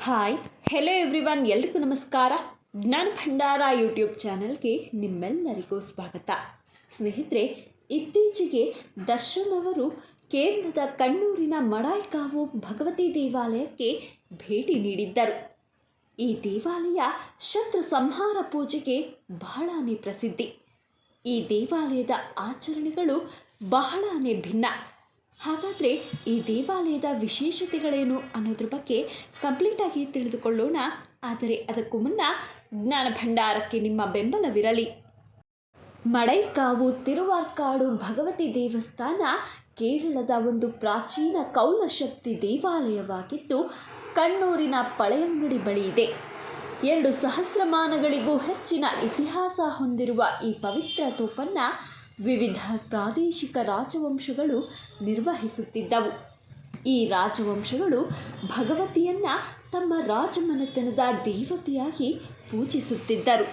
Hi hello everyone, ಎಲ್ರಿಗೂ ನಮಸ್ಕಾರ. ಜ್ಞಾನ ಭಂಡಾರ ಯೂಟ್ಯೂಬ್ ಚಾನಲ್ಗೆ ನಿಮ್ಮೆಲ್ಲರಿಗೂ ಸ್ವಾಗತ. ಸ್ನೇಹಿತರೆ, ಇತ್ತೀಚೆಗೆ ದರ್ಶನ್ ಅವರು ಕೇರಳದ ಕಣ್ಣೂರಿನ ಮಡೈಕಾವು ಭಗವತಿ ದೇವಾಲಯಕ್ಕೆ ಭೇಟಿ ನೀಡಿದ್ದರು. ಈ ದೇವಾಲಯ ಶತ್ರು ಸಂಹಾರ ಪೂಜೆಗೆ ಬಹಳನೇ ಪ್ರಸಿದ್ಧಿ. ಈ ದೇವಾಲಯದ ಆಚರಣೆಗಳು ಬಹಳನೇ ಭಿನ್ನ. ಹಾಗಾದರೆ ಈ ದೇವಾಲಯದ ವಿಶೇಷತೆಗಳೇನು ಅನ್ನೋದ್ರ ಬಗ್ಗೆ ಕಂಪ್ಲೀಟಾಗಿ ತಿಳಿದುಕೊಳ್ಳೋಣ. ಆದರೆ ಅದಕ್ಕೂ ಮುನ್ನ ಜ್ಞಾನ ಭಂಡಾರಕ್ಕೆ ನಿಮ್ಮ ಬೆಂಬಲವಿರಲಿ. ಮಡೈಕಾವು ತಿರುವಾರ್ಕಾಡು ಭಗವತಿ ದೇವಸ್ಥಾನ ಕೇರಳದ ಒಂದು ಪ್ರಾಚೀನ ಕೌಲಶಕ್ತಿ ದೇವಾಲಯವಾಗಿದ್ದು ಕಣ್ಣೂರಿನ ಪಳೆಯಂಗಡಿ ಬಳಿ ಇದೆ. 2 ಸಹಸ್ರಮಾನಗಳಿಗೂ ಹೆಚ್ಚಿನ ಇತಿಹಾಸ ಹೊಂದಿರುವ ಈ ಪವಿತ್ರ ತೋಪನ್ನು ವಿವಿಧ ಪ್ರಾದೇಶಿಕ ರಾಜವಂಶಗಳು ನಿರ್ವಹಿಸುತ್ತಿದ್ದವು. ಈ ರಾಜವಂಶಗಳು ಭಗವತಿಯನ್ನು ತಮ್ಮ ರಾಜಮನೆತನದ ದೇವತೆಯಾಗಿ ಪೂಜಿಸುತ್ತಿದ್ದರು.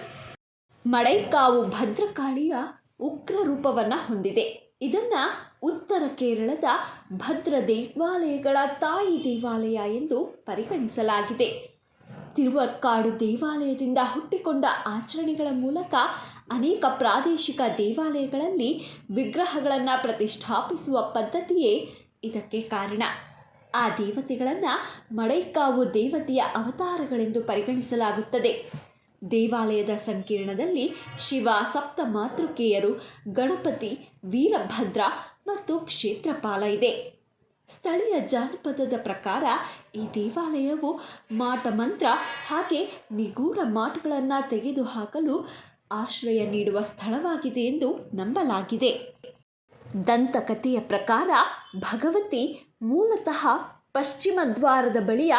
ಮಡೈಕಾವು ಭದ್ರಕಾಳಿಯ ಉಗ್ರ ರೂಪವನ್ನು ಹೊಂದಿದೆ. ಇದನ್ನು ಉತ್ತರ ಕೇರಳದ ಭದ್ರ ದೇವಾಲಯಗಳ ತಾಯಿ ದೇವಾಲಯ ಎಂದು ಪರಿಗಣಿಸಲಾಗಿದೆ. ತಿರುವಾರ್ಕಾಡು ದೇವಾಲಯದಿಂದ ಹುಟ್ಟಿಕೊಂಡ ಆಚರಣೆಗಳ ಮೂಲಕ ಅನೇಕ ಪ್ರಾದೇಶಿಕ ದೇವಾಲಯಗಳಲ್ಲಿ ವಿಗ್ರಹಗಳನ್ನು ಪ್ರತಿಷ್ಠಾಪಿಸುವ ಪದ್ಧತಿಯೇ ಇದಕ್ಕೆ ಕಾರಣ. ಆ ದೇವತೆಗಳನ್ನು ಮಡೈಕಾವು ದೇವತೆಯ ಅವತಾರಗಳೆಂದು ಪರಿಗಣಿಸಲಾಗುತ್ತದೆ. ದೇವಾಲಯದ ಸಂಕೀರ್ಣದಲ್ಲಿ ಶಿವ, ಸಪ್ತ ಮಾತೃಕೆಯರು, ಗಣಪತಿ, ವೀರಭದ್ರ ಮತ್ತು ಕ್ಷೇತ್ರಪಾಲ ಇದೆ. ಸ್ಥಳೀಯ ಜಾನಪದದ ಪ್ರಕಾರ ಈ ದೇವಾಲಯವು ಮಾಟ ಮಂತ್ರ ಹಾಗೆ ನಿಗೂಢ ಮಾಟುಗಳನ್ನು ತೆಗೆದುಹಾಕಲು ಆಶ್ರಯ ನೀಡುವ ಸ್ಥಳವಾಗಿದೆ ಎಂದು ನಂಬಲಾಗಿದೆ. ದಂತಕಥೆಯ ಪ್ರಕಾರ ಭಗವತಿ ಮೂಲತಃ ಪಶ್ಚಿಮ ದ್ವಾರದ ಬಳಿಯ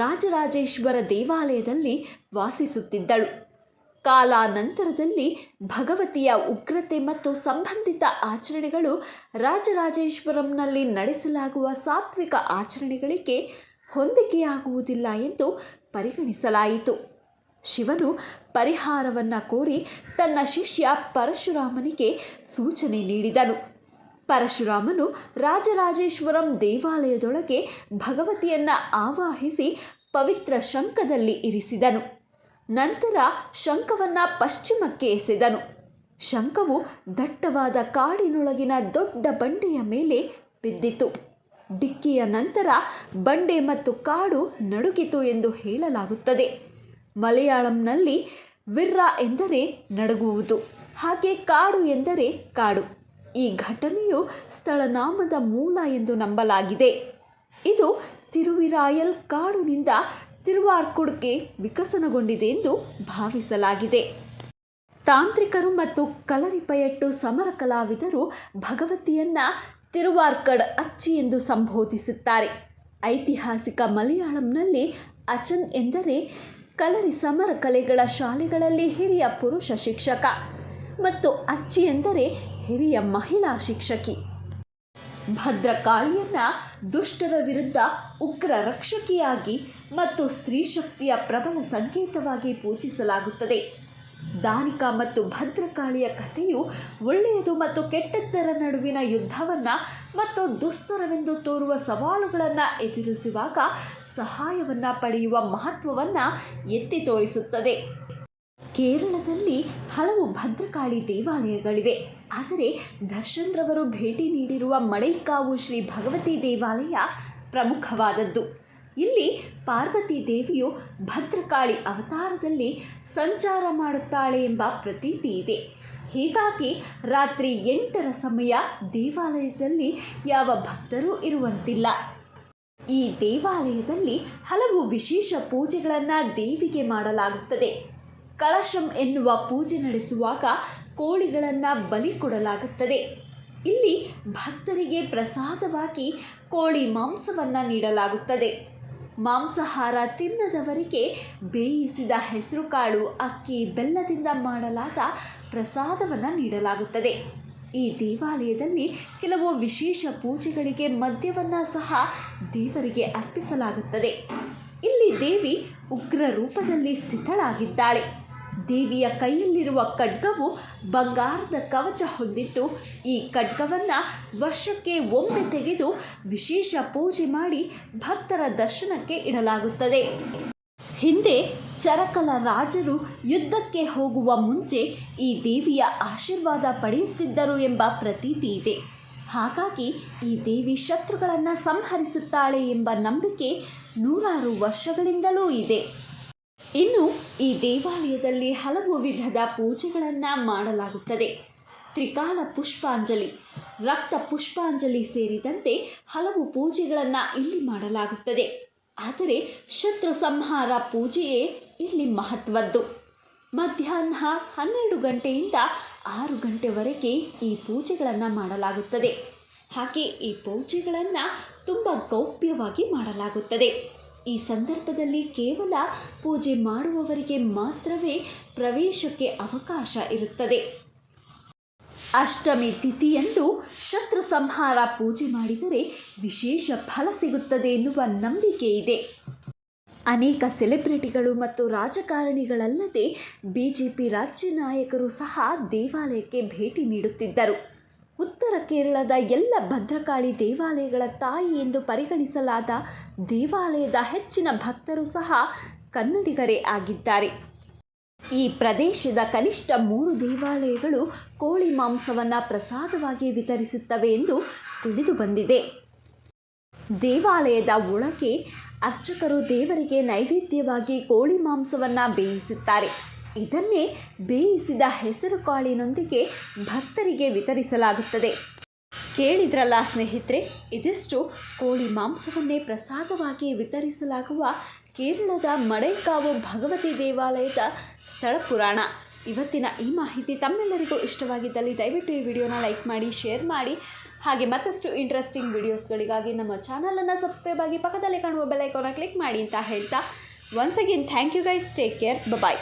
ರಾಜರಾಜೇಶ್ವರ ದೇವಾಲಯದಲ್ಲಿ ವಾಸಿಸುತ್ತಿದ್ದಳು. ಕಾಲಾನಂತರದಲ್ಲಿ ಭಗವತಿಯ ಉಗ್ರತೆ ಮತ್ತು ಸಂಬಂಧಿತ ಆಚರಣೆಗಳು ರಾಜರಾಜೇಶ್ವರಂನಲ್ಲಿ ನಡೆಸಲಾಗುವ ಸಾತ್ವಿಕ ಆಚರಣೆಗಳಿಗೆ ಹೊಂದಿಕೆಯಾಗುವುದಿಲ್ಲ ಎಂದು ಪರಿಗಣಿಸಲಾಯಿತು. ಶಿವನು ಪರಿಹಾರವನ್ನು ಕೋರಿ ತನ್ನ ಶಿಷ್ಯ ಪರಶುರಾಮನಿಗೆ ಸೂಚನೆ ನೀಡಿದನು. ಪರಶುರಾಮನು ರಾಜರಾಜೇಶ್ವರಂ ದೇವಾಲಯದೊಳಗೆ ಭಗವತಿಯನ್ನು ಆವಾಹಿಸಿ ಪವಿತ್ರ ಶಂಖದಲ್ಲಿ ಇರಿಸಿದನು. ನಂತರ ಶಂಖವನ್ನು ಪಶ್ಚಿಮಕ್ಕೆ ಎಸೆದನು. ಶಂಖವು ದಟ್ಟವಾದ ಕಾಡಿನೊಳಗಿನ ದೊಡ್ಡ ಬಂಡೆಯ ಮೇಲೆ ಬಿದ್ದಿತು. ಡಿಕ್ಕಿಯ ನಂತರ ಬಂಡೆ ಮತ್ತು ಕಾಡು ನಡುಗಿತು ಎಂದು ಹೇಳಲಾಗುತ್ತದೆ. ಮಲಯಾಳಂನಲ್ಲಿ ವಿರ್ರ ಎಂದರೆ ನಡುಗುವುದು, ಹಾಗೆ ಕಾಡು ಎಂದರೆ ಕಾಡು. ಈ ಘಟನೆಯು ಸ್ಥಳನಾಮದ ಮೂಲ ಎಂದು ನಂಬಲಾಗಿದೆ. ಇದು ತಿರುವಿರಾಯಲ್ ಕಾಡುನಿಂದ ತಿರುವಾರ್ಕುಡ್ಗೆ ವಿಕಸನಗೊಂಡಿದೆ ಎಂದು ಭಾವಿಸಲಾಗಿದೆ. ತಾಂತ್ರಿಕರು ಮತ್ತು ಕಲರಿಪಯಟ್ಟು ಸಮರ ಕಲಾವಿದರು ಭಗವತಿಯನ್ನು ತಿರುವಾರ್ಕಡ್ ಅಚ್ಚಿ ಎಂದು ಸಂಬೋಧಿಸುತ್ತಾರೆ. ಐತಿಹಾಸಿಕ ಮಲಯಾಳಂನಲ್ಲಿ ಅಚನ್ ಎಂದರೆ ಕಲರಿ ಸಮರ ಕಲೆಗಳ ಶಾಲೆಗಳಲ್ಲಿ ಹಿರಿಯ ಪುರುಷ ಶಿಕ್ಷಕ ಮತ್ತು ಅಚ್ಚಿ ಎಂದರೆ ಹಿರಿಯ ಮಹಿಳಾ ಶಿಕ್ಷಕಿ. ಭದ್ರಕಾಳಿಯನ್ನು ದುಷ್ಟರ ವಿರುದ್ಧ ಉಗ್ರ ರಕ್ಷಕಿಯಾಗಿ ಮತ್ತು ಸ್ತ್ರೀ ಶಕ್ತಿಯ ಪ್ರಬಲ ಸಂಕೇತವಾಗಿ ಪೂಜಿಸಲಾಗುತ್ತದೆ. ದಾನಿಕ ಮತ್ತು ಭದ್ರಕಾಳಿಯ ಕಥೆಯು ಒಳ್ಳೆಯದು ಮತ್ತು ಕೆಟ್ಟದ್ದರ ನಡುವಿನ ಯುದ್ಧವನ್ನು ಮತ್ತು ದುಸ್ತರವೆಂದು ತೋರುವ ಸವಾಲುಗಳನ್ನು ಎದುರಿಸುವಾಗ ಸಹಾಯವನ್ನು ಪಡೆಯುವ ಮಹತ್ವವನ್ನು ಎತ್ತಿ ತೋರಿಸುತ್ತದೆ. ಕೇರಳದಲ್ಲಿ ಹಲವು ಭದ್ರಕಾಳಿ ದೇವಾಲಯಗಳಿವೆ. ಆದರೆ ದರ್ಶನ್ ರವರು ಭೇಟಿ ನೀಡಿರುವ ಮಡೈಕಾವು ಶ್ರೀ ಭಗವತಿ ದೇವಾಲಯ ಪ್ರಮುಖವಾದದ್ದು. ಇಲ್ಲಿ ಪಾರ್ವತಿ ದೇವಿಯು ಭದ್ರಕಾಳಿ ಅವತಾರದಲ್ಲಿ ಸಂಚಾರ ಮಾಡುತ್ತಾಳೆ ಎಂಬ ಪ್ರತೀತಿ ಇದೆ. ಹೀಗಾಗಿ ರಾತ್ರಿ 8ರ ಸಮಯ ದೇವಾಲಯದಲ್ಲಿ ಯಾವ ಭಕ್ತರೂ ಇರುವಂತಿಲ್ಲ. ಈ ದೇವಾಲಯದಲ್ಲಿ ಹಲವು ವಿಶೇಷ ಪೂಜೆಗಳನ್ನು ದೇವಿಗೆ ಮಾಡಲಾಗುತ್ತದೆ. ಕಳಶಂ ಎನ್ನುವ ಪೂಜೆ ನಡೆಸುವಾಗ ಕೋಳಿಗಳನ್ನು ಬಲಿ ಕೊಡಲಾಗುತ್ತದೆ. ಇಲ್ಲಿ ಭಕ್ತರಿಗೆ ಪ್ರಸಾದವಾಗಿ ಕೋಳಿ ಮಾಂಸವನ್ನು ನೀಡಲಾಗುತ್ತದೆ. ಮಾಂಸಾಹಾರ ತಿನ್ನದವರಿಗೆ ಬೇಯಿಸಿದ ಹೆಸರುಕಾಳು, ಅಕ್ಕಿ, ಬೆಲ್ಲದಿಂದ ಮಾಡಲಾದ ಪ್ರಸಾದವನ್ನು ನೀಡಲಾಗುತ್ತದೆ. ಈ ದೇವಾಲಯದಲ್ಲಿ ಕೆಲವು ವಿಶೇಷ ಪೂಜೆಗಳಿಗೆ ಮದ್ಯವನ್ನು ಸಹ ದೇವರಿಗೆ ಅರ್ಪಿಸಲಾಗುತ್ತದೆ. ಇಲ್ಲಿ ದೇವಿ ಉಗ್ರ ರೂಪದಲ್ಲಿ ಸ್ಥಿತಳಾಗಿದ್ದಾಳೆ. ದೇವಿಯ ಕೈಯಲ್ಲಿರುವ ಖಡ್ಗವು ಬಂಗಾರದ ಕವಚ ಹೊಂದಿದ್ದು, ಈ ಖಡ್ಗವನ್ನು ವರ್ಷಕ್ಕೆ ಒಮ್ಮೆ ತೆಗೆದು ವಿಶೇಷ ಪೂಜೆ ಮಾಡಿ ಭಕ್ತರ ದರ್ಶನಕ್ಕೆ ಇಡಲಾಗುತ್ತದೆ. ಹಿಂದೆ ಚರಕಲ ರಾಜರು ಯುದ್ಧಕ್ಕೆ ಹೋಗುವ ಮುಂಚೆ ಈ ದೇವಿಯ ಆಶೀರ್ವಾದ ಪಡೆಯುತ್ತಿದ್ದರು ಎಂಬ ಪ್ರತೀತಿ ಇದೆ. ಹಾಗಾಗಿ ಈ ದೇವಿ ಶತ್ರುಗಳನ್ನು ಸಂಹರಿಸುತ್ತಾಳೆ ಎಂಬ ನಂಬಿಕೆ ನೂರಾರು ವರ್ಷಗಳಿಂದಲೂ ಇದೆ. ಇನ್ನು ಈ ದೇವಾಲಯದಲ್ಲಿ ಹಲವು ವಿಧದ ಪೂಜೆಗಳನ್ನು ಮಾಡಲಾಗುತ್ತದೆ. ತ್ರಿಕಾಲ ಪುಷ್ಪಾಂಜಲಿ, ರಕ್ತ ಪುಷ್ಪಾಂಜಲಿ ಸೇರಿದಂತೆ ಹಲವು ಪೂಜೆಗಳನ್ನು ಇಲ್ಲಿ ಮಾಡಲಾಗುತ್ತದೆ. ಆದರೆ ಶತ್ರು ಸಂಹಾರ ಪೂಜೆಯೇ ಇಲ್ಲಿ ಮಹತ್ವದ್ದು. ಮಧ್ಯಾಹ್ನ 12 ಗಂಟೆಯಿಂದ 6 ಗಂಟೆವರೆಗೆ ಈ ಪೂಜೆಗಳನ್ನು ಮಾಡಲಾಗುತ್ತದೆ. ಹಾಗೆ ಈ ಪೂಜೆಗಳನ್ನು ತುಂಬ ಗೌಪ್ಯವಾಗಿ ಮಾಡಲಾಗುತ್ತದೆ. ಈ ಸಂದರ್ಭದಲ್ಲಿ ಕೇವಲ ಪೂಜೆ ಮಾಡುವವರಿಗೆ ಮಾತ್ರವೇ ಪ್ರವೇಶಕ್ಕೆ ಅವಕಾಶ ಇರುತ್ತದೆ. ಅಷ್ಟಮಿ ತಿಥಿಯಂದು ಶತ್ರು ಸಂಹಾರ ಪೂಜೆ ಮಾಡಿದರೆ ವಿಶೇಷ ಫಲ ಸಿಗುತ್ತದೆ ಎನ್ನುವ ನಂಬಿಕೆ ಇದೆ. ಅನೇಕ ಸೆಲೆಬ್ರಿಟಿಗಳು ಮತ್ತು ರಾಜಕಾರಣಿಗಳಲ್ಲದೆ ಬಿಜೆಪಿ ರಾಜ್ಯ ನಾಯಕರು ಸಹ ದೇವಾಲಯಕ್ಕೆ ಭೇಟಿ ನೀಡುತ್ತಿದ್ದರು. ಉತ್ತರ ಕೇರಳದ ಎಲ್ಲ ಭದ್ರಕಾಳಿ ದೇವಾಲಯಗಳ ತಾಯಿ ಎಂದು ಪರಿಗಣಿಸಲಾದ ದೇವಾಲಯದ ಹೆಚ್ಚಿನ ಭಕ್ತರು ಸಹ ಕನ್ನಡಿಗರೇ ಆಗಿದ್ದಾರೆ. ಈ ಪ್ರದೇಶದ ಕನಿಷ್ಠ 3 ದೇವಾಲಯಗಳು ಕೋಳಿ ಮಾಂಸವನ್ನು ಪ್ರಸಾದವಾಗಿ ವಿತರಿಸುತ್ತವೆ ಎಂದು ತಿಳಿದು ಬಂದಿದೆ. ದೇವಾಲಯದ ಒಳಗೆ ಅರ್ಚಕರು ದೇವರಿಗೆ ನೈವೇದ್ಯವಾಗಿ ಕೋಳಿ ಮಾಂಸವನ್ನು ಬೇಯಿಸುತ್ತಾರೆ. ಇದನ್ನೇ ಬೇಯಿಸಿದ ಹೆಸರು ಕಾಳಿನೊಂದಿಗೆ ಭಕ್ತರಿಗೆ ವಿತರಿಸಲಾಗುತ್ತದೆ. ಕೇಳಿದ್ರಲ್ಲ ಸ್ನೇಹಿತರೆ, ಇದಿಷ್ಟು ಕೋಳಿ ಮಾಂಸವನ್ನೇ ಪ್ರಸಾದವಾಗಿ ವಿತರಿಸಲಾಗುವ ಕೇರಳದ ಮಡೈಕಾವು ಭಗವತಿ ದೇವಾಲಯದ ಸ್ಥಳ ಪುರಾಣ. ಇವತ್ತಿನ ಈ ಮಾಹಿತಿ ತಮ್ಮೆಲ್ಲರಿಗೂ ಇಷ್ಟವಾಗಿದ್ದಲ್ಲಿ ದಯವಿಟ್ಟು ಈ ವಿಡಿಯೋನ ಲೈಕ್ ಮಾಡಿ, ಶೇರ್ ಮಾಡಿ. ಹಾಗೆ ಮತ್ತಷ್ಟು ಇಂಟ್ರೆಸ್ಟಿಂಗ್ ವಿಡಿಯೋಸ್ಗಳಿಗಾಗಿ ನಮ್ಮ ಚಾನಲನ್ನು ಸಬ್ಸ್ಕ್ರೈಬ್ ಆಗಿ ಪಕ್ಕದಲ್ಲೇ ಕಾಣುವ ಬೆಲ್ ಐಕಾನ್ನ ಕ್ಲಿಕ್ ಮಾಡಿ ಅಂತ ಹೇಳ್ತಾ, once again thank you guys, take care, bye.